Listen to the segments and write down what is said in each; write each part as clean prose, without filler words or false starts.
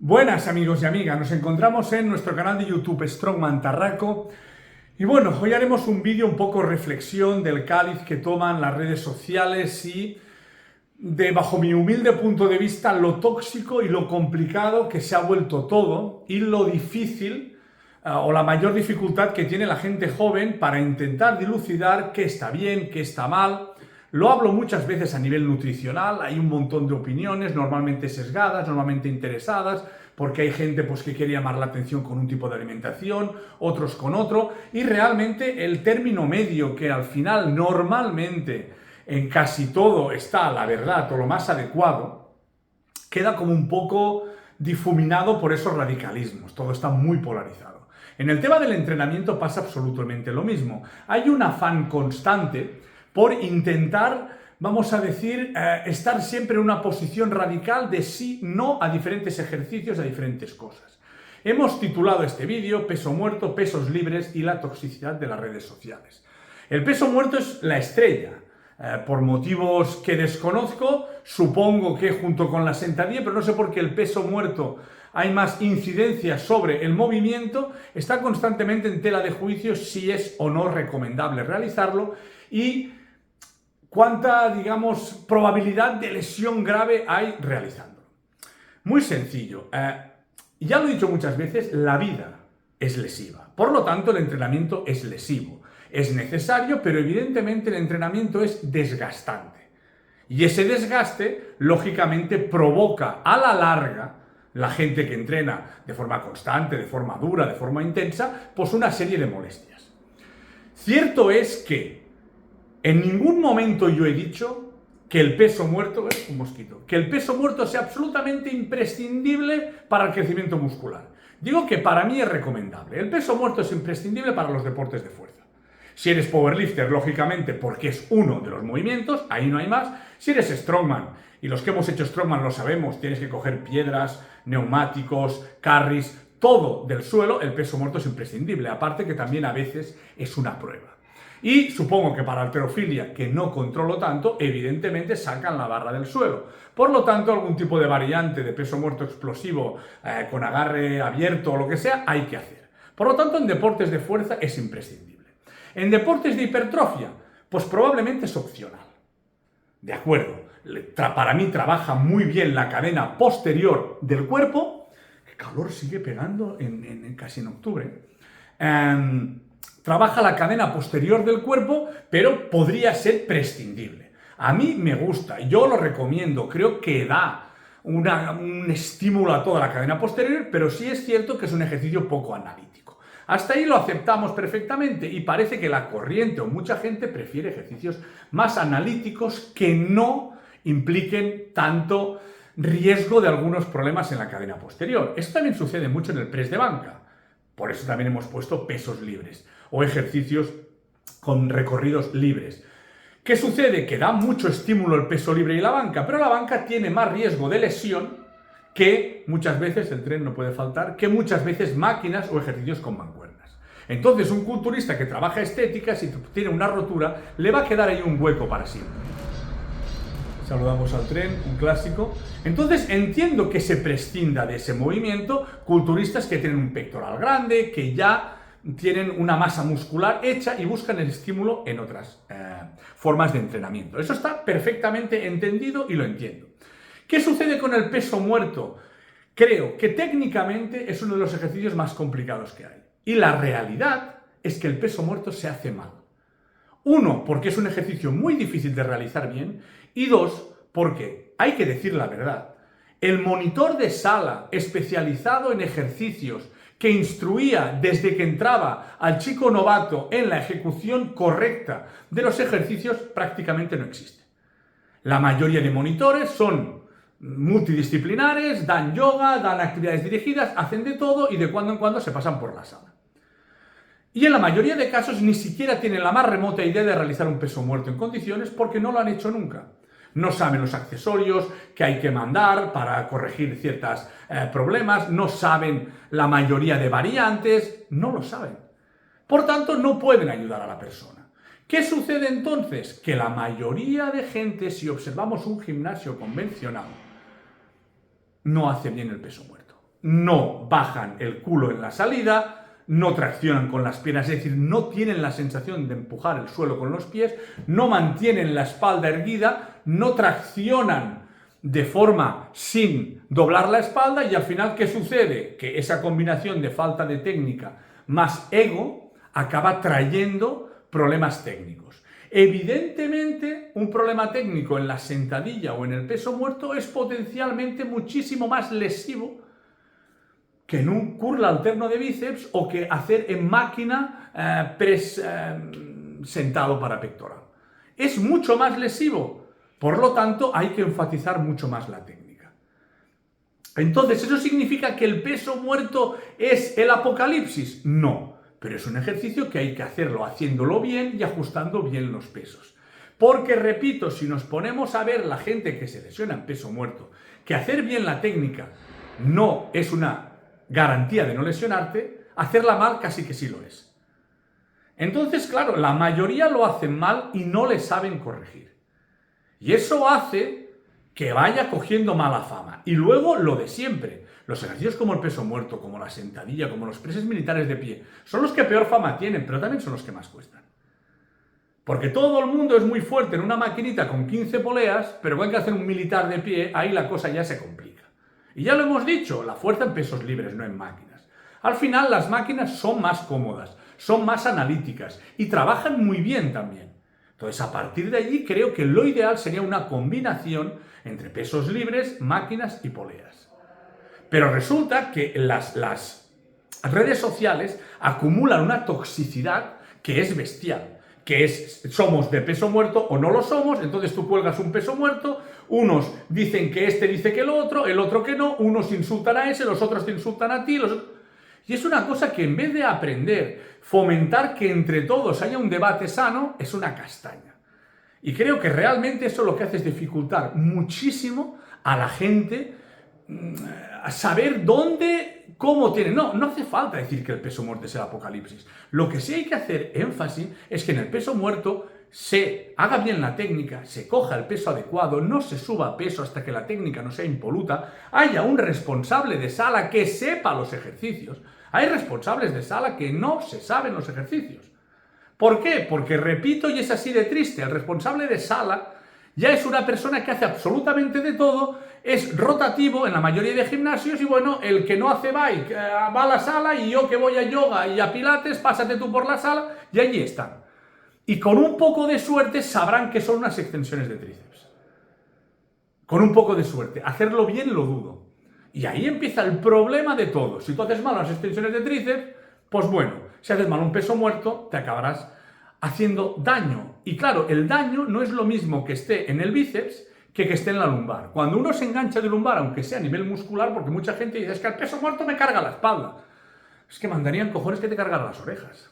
Buenas amigos y amigas, nos encontramos en nuestro canal de YouTube Strongman Tarraco y bueno, hoy haremos un vídeo un poco reflexión del cáliz que toman las redes sociales y bajo mi humilde punto de vista lo tóxico y lo complicado que se ha vuelto todo y lo difícil o la mayor dificultad que tiene la gente joven para intentar dilucidar qué está bien, qué está mal. Lo hablo muchas veces a nivel nutricional, hay un montón de opiniones, normalmente sesgadas, normalmente interesadas, porque hay gente pues, que quiere llamar la atención con un tipo de alimentación, otros con otro, y realmente el término medio, que al final normalmente en casi todo está la verdad o lo más adecuado, queda como un poco difuminado por esos radicalismos, todo está muy polarizado. En el tema del entrenamiento pasa absolutamente lo mismo, hay un afán constante por intentar, vamos a decir, estar siempre en una posición radical de sí, no a diferentes ejercicios, a diferentes cosas. Hemos titulado este vídeo Peso muerto, pesos libres y la toxicidad de las redes sociales. El peso muerto es la estrella. Por motivos que desconozco, supongo que junto con la sentadilla, pero no sé por qué el peso muerto hay más incidencia sobre el movimiento, está constantemente en tela de juicio si es o no recomendable realizarlo y cuánta, digamos, probabilidad de lesión grave hay realizándolo. Muy sencillo. Ya lo he dicho muchas veces, la vida es lesiva. Por lo tanto, el entrenamiento es lesivo. Es necesario, pero evidentemente el entrenamiento es desgastante. Y ese desgaste, lógicamente, provoca a la larga, la gente que entrena de forma constante, de forma dura, de forma intensa, pues una serie de molestias. Cierto es que en ningún momento yo he dicho que el peso muerto es un mosquito, que el peso muerto sea absolutamente imprescindible para el crecimiento muscular. Digo que para mí es recomendable. El peso muerto es imprescindible para los deportes de fuerza. Si eres powerlifter, lógicamente, porque es uno de los movimientos, ahí no hay más. Si eres strongman, y los que hemos hecho strongman lo sabemos, tienes que coger piedras, neumáticos, carries, todo del suelo, el peso muerto es imprescindible. Aparte que también a veces es una prueba. Y supongo que para halterofilia, que no controlo tanto, evidentemente sacan la barra del suelo. Por lo tanto, algún tipo de variante de peso muerto explosivo con agarre abierto o lo que sea, hay que hacer. Por lo tanto, en deportes de fuerza es imprescindible. En deportes de hipertrofia, pues probablemente es opcional. De acuerdo, para mí trabaja muy bien la cadena posterior del cuerpo. El calor sigue pegando casi en octubre. Trabaja la cadena posterior del cuerpo, pero podría ser prescindible. A mí me gusta, yo lo recomiendo, creo que da un estímulo a toda la cadena posterior, pero sí es cierto que es un ejercicio poco analítico. Hasta ahí lo aceptamos perfectamente y parece que la corriente o mucha gente prefiere ejercicios más analíticos que no impliquen tanto riesgo de algunos problemas en la cadena posterior. Esto también sucede mucho en el press de banca. Por eso también hemos puesto pesos libres o ejercicios con recorridos libres. ¿Qué sucede? Que da mucho estímulo el peso libre y la banca, pero la banca tiene más riesgo de lesión que muchas veces, el tren no puede faltar, que muchas veces máquinas o ejercicios con mancuernas. Entonces, un culturista que trabaja estética, si tiene una rotura, le va a quedar ahí un hueco para siempre. Saludamos al tren, un clásico. Entonces entiendo que se prescinda de ese movimiento culturistas que tienen un pectoral grande, que ya tienen una masa muscular hecha y buscan el estímulo en otras formas de entrenamiento. Eso está perfectamente entendido y lo entiendo. ¿Qué sucede con el peso muerto? Creo que técnicamente es uno de los ejercicios más complicados que hay. Y la realidad es que el peso muerto se hace mal. Uno, porque es un ejercicio muy difícil de realizar bien. Y dos, porque hay que decir la verdad. El monitor de sala especializado en ejercicios que instruía desde que entraba al chico novato en la ejecución correcta de los ejercicios prácticamente no existe. La mayoría de monitores son multidisciplinares, dan yoga, dan actividades dirigidas, hacen de todo y de cuando en cuando se pasan por la sala. Y en la mayoría de casos ni siquiera tienen la más remota idea de realizar un peso muerto en condiciones porque no lo han hecho nunca. No saben los accesorios que hay que mandar para corregir ciertos problemas, no saben la mayoría de variantes, no lo saben. Por tanto, no pueden ayudar a la persona. ¿Qué sucede entonces? Que la mayoría de gente, si observamos un gimnasio convencional, no hace bien el peso muerto. no bajan el culo en la salida, no traccionan con las piernas, es decir, no tienen la sensación de empujar el suelo con los pies, no mantienen la espalda erguida, no traccionan de forma sin doblar la espalda y al final, ¿qué sucede? Que esa combinación de falta de técnica más ego acaba trayendo problemas técnicos. Evidentemente, un problema técnico en la sentadilla o en el peso muerto es potencialmente muchísimo más lesivo que en un curl alterno de bíceps o que hacer en máquina press sentado para pectoral. Es mucho más lesivo, por lo tanto hay que enfatizar mucho más la técnica. Entonces, ¿eso significa que el peso muerto es el apocalipsis? No, pero es un ejercicio que hay que hacerlo haciéndolo bien y ajustando bien los pesos. Porque, repito, si nos ponemos a ver la gente que se lesiona en peso muerto, que hacer bien la técnica no es una garantía de no lesionarte, hacerla mal casi que sí lo es. Entonces, claro, la mayoría lo hacen mal y no le saben corregir. Y eso hace que vaya cogiendo mala fama. Y luego lo de siempre. Los ejercicios como el peso muerto, como la sentadilla, como los presses militares de pie, son los que peor fama tienen, pero también son los que más cuestan. Porque todo el mundo es muy fuerte en una maquinita con 15 poleas, pero cuando hay que hacer un militar de pie, ahí la cosa ya se complica. Y ya lo hemos dicho, la fuerza en pesos libres, no en máquinas. Al final las máquinas son más cómodas, son más analíticas y trabajan muy bien también. Entonces, a partir de allí creo que lo ideal sería una combinación entre pesos libres, máquinas y poleas. Pero resulta que las redes sociales acumulan una toxicidad que es bestial. Que es, somos de peso muerto o no lo somos, entonces tú cuelgas un peso muerto, unos dicen que este dice que el otro que no, unos insultan a ese, los otros te insultan a ti, y es una cosa que en vez de aprender, fomentar que entre todos haya un debate sano, es una castaña. Y creo que realmente eso lo que hace es dificultar muchísimo a la gente a saber dónde, cómo tiene. No hace falta decir que el peso muerto es el apocalipsis. Lo que sí hay que hacer énfasis es que en el peso muerto se haga bien la técnica, se coja el peso adecuado, no se suba peso hasta que la técnica no sea impoluta, haya un responsable de sala que sepa los ejercicios. Hay responsables de sala que no se saben los ejercicios. ¿Por qué? Porque, repito, y es así de triste, el responsable de sala ya es una persona que hace absolutamente de todo, es rotativo en la mayoría de gimnasios y bueno, el que no hace bike va a la sala y yo que voy a yoga y a pilates, pásate tú por la sala y allí están. Y con un poco de suerte sabrán que son unas extensiones de tríceps. Con un poco de suerte. Hacerlo bien lo dudo. Y ahí empieza el problema de todo. Si tú haces mal las extensiones de tríceps, pues bueno, si haces mal un peso muerto, te acabarás haciendo daño. Y claro, el daño no es lo mismo que esté en el bíceps que esté en la lumbar. Cuando uno se engancha de lumbar, aunque sea a nivel muscular, porque mucha gente dice, es que el peso muerto me carga la espalda. Es que mandarían cojones que te cargaran las orejas.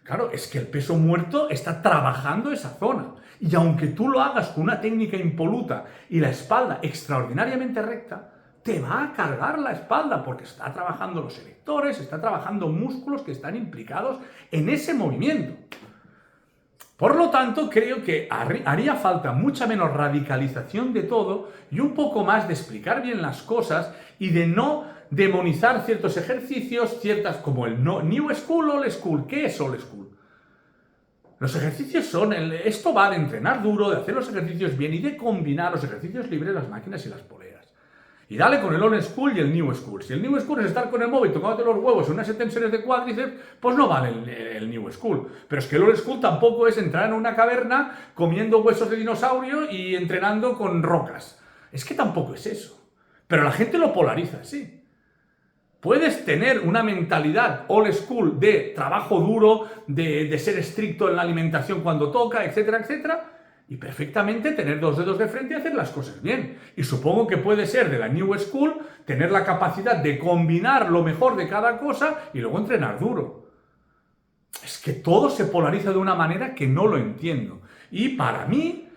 Claro, es que el peso muerto está trabajando esa zona. Y aunque tú lo hagas con una técnica impoluta y la espalda extraordinariamente recta, te va a cargar la espalda porque está trabajando los erectores, está trabajando músculos que están implicados en ese movimiento. Por lo tanto, creo que haría falta mucha menos radicalización de todo y un poco más de explicar bien las cosas y de no demonizar ciertos ejercicios, como el New School o Old School. ¿Qué es Old School? Los ejercicios son, esto va de entrenar duro, de hacer los ejercicios bien y de combinar los ejercicios libres, las máquinas y las poleas. Y dale con el Old School y el New School. Si el New School es estar con el móvil tocándote los huevos en unas extensiones de cuádriceps, pues no vale el New School. Pero es que el Old School tampoco es entrar en una caverna comiendo huesos de dinosaurio y entrenando con rocas. Es que tampoco es eso. Pero la gente lo polariza así. Puedes tener una mentalidad old school de trabajo duro, de ser estricto en la alimentación cuando toca, etcétera, etcétera, y perfectamente tener dos dedos de frente y hacer las cosas bien. Y supongo que puede ser de la New School tener la capacidad de combinar lo mejor de cada cosa y luego entrenar duro. Es que todo se polariza de una manera que no lo entiendo. Y para mí,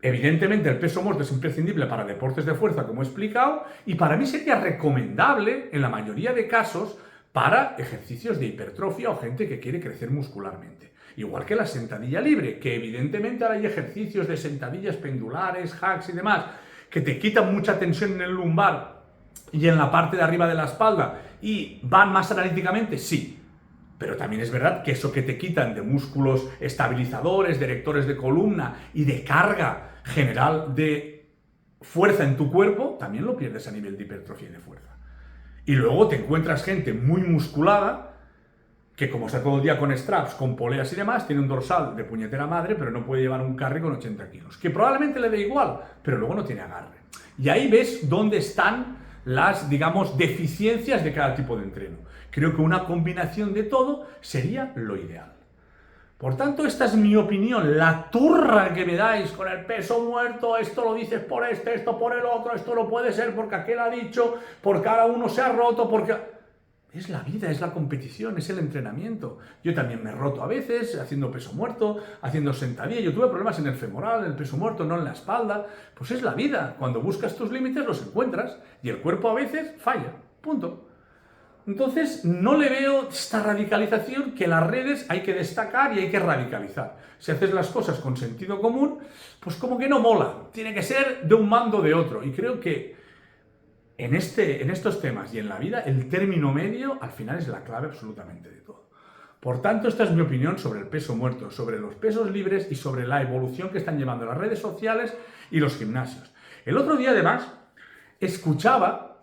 evidentemente el peso muerto es imprescindible para deportes de fuerza, como he explicado, y para mí sería recomendable, en la mayoría de casos, para ejercicios de hipertrofia o gente que quiere crecer muscularmente. Igual que la sentadilla libre, que evidentemente ahora hay ejercicios de sentadillas pendulares, hacks y demás, que te quitan mucha tensión en el lumbar y en la parte de arriba de la espalda y van más analíticamente, sí. Pero también es verdad que eso que te quitan de músculos estabilizadores, de erectores de columna y de carga general de fuerza en tu cuerpo, también lo pierdes a nivel de hipertrofia y de fuerza. Y luego te encuentras gente muy musculada que, como está todo el día con straps, con poleas y demás, tiene un dorsal de puñetera madre, pero no puede llevar un carry con 80 kilos. Que probablemente le dé igual, pero luego no tiene agarre. Y ahí ves dónde están las, digamos, deficiencias de cada tipo de entreno. Creo que una combinación de todo sería lo ideal. Por tanto, esta es mi opinión, la turra que me dais con el peso muerto, esto lo dices por esto por el otro, esto no puede ser porque aquel ha dicho, porque cada uno se ha roto, porque... Es la vida, es la competición, es el entrenamiento. Yo también me he roto a veces haciendo peso muerto, haciendo sentadilla. Yo tuve problemas en el femoral, en el peso muerto, no en la espalda. Pues es la vida. Cuando buscas tus límites los encuentras y el cuerpo a veces falla. Punto. Entonces no le veo esta radicalización que las redes hay que destacar y hay que radicalizar. Si haces las cosas con sentido común, pues como que no mola. Tiene que ser de un mando de otro. Y creo que en estos temas y en la vida, el término medio al final es la clave absolutamente de todo. Por tanto, esta es mi opinión sobre el peso muerto, sobre los pesos libres y sobre la evolución que están llevando las redes sociales y los gimnasios. El otro día, además, escuchaba,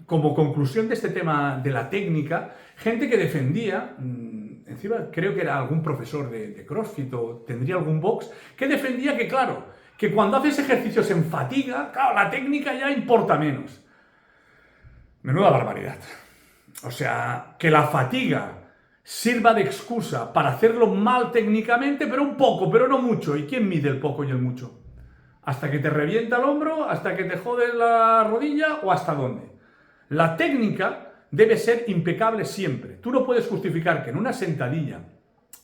como conclusión de este tema de la técnica, gente que defendía, encima creo que era algún profesor de CrossFit o tendría algún box, que defendía que, claro, que cuando haces ejercicios en fatiga, claro, la técnica ya importa menos. Menuda barbaridad. O sea, que la fatiga sirva de excusa para hacerlo mal técnicamente, pero un poco, pero no mucho. ¿Y quién mide el poco y el mucho? ¿Hasta que te revienta el hombro? ¿Hasta que te jode la rodilla? ¿O hasta dónde? La técnica debe ser impecable siempre. Tú no puedes justificar que en una sentadilla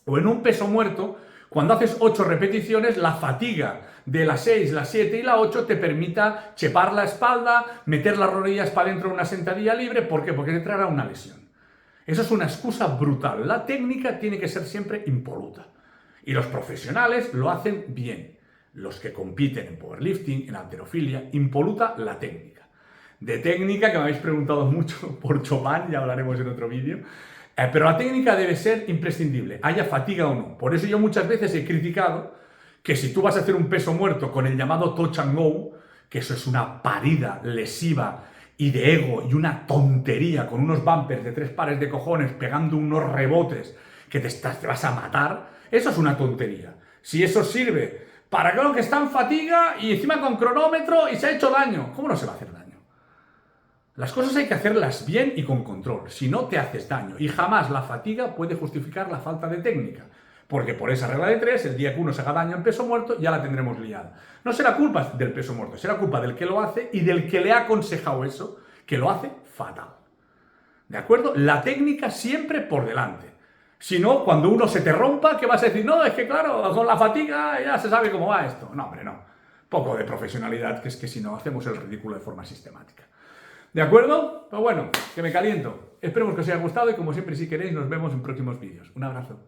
o en un peso muerto, cuando haces 8 repeticiones, la fatiga de la 6, la 7 y la 8 te permita chepar la espalda, meter las rodillas para dentro de una sentadilla libre. ¿Por qué? Porque te traerá una lesión. Eso es una excusa brutal. La técnica tiene que ser siempre impoluta. Y los profesionales lo hacen bien. Los que compiten en powerlifting, en halterofilia, impoluta la técnica. De técnica, que me habéis preguntado mucho por Chopin, ya hablaremos en otro vídeo. Pero la técnica debe ser imprescindible, haya fatiga o no. Por eso yo muchas veces he criticado que si tú vas a hacer un peso muerto con el llamado touch and go, que eso es una parida lesiva y de ego y una tontería, con unos bumpers de 3 pares de cojones pegando unos rebotes que te vas a matar, eso es una tontería. Si eso sirve para que uno que está en fatiga y encima con cronómetro y se ha hecho daño, ¿cómo no se va a hacer daño? Las cosas hay que hacerlas bien y con control, si no te haces daño. Y jamás la fatiga puede justificar la falta de técnica. Porque por esa regla de 3, el día que uno se haga daño en peso muerto, ya la tendremos liada. No será culpa del peso muerto, será culpa del que lo hace y del que le ha aconsejado eso, que lo hace fatal. ¿De acuerdo? La técnica siempre por delante. Si no, cuando uno se te rompa, ¿qué vas a decir? No, es que claro, con la fatiga ya se sabe cómo va esto. No, hombre, no. Poco de profesionalidad, que es que si no, hacemos el ridículo de forma sistemática. ¿De acuerdo? Pues bueno, que me caliento. Esperemos que os haya gustado y como siempre, si queréis, nos vemos en próximos vídeos. Un abrazo.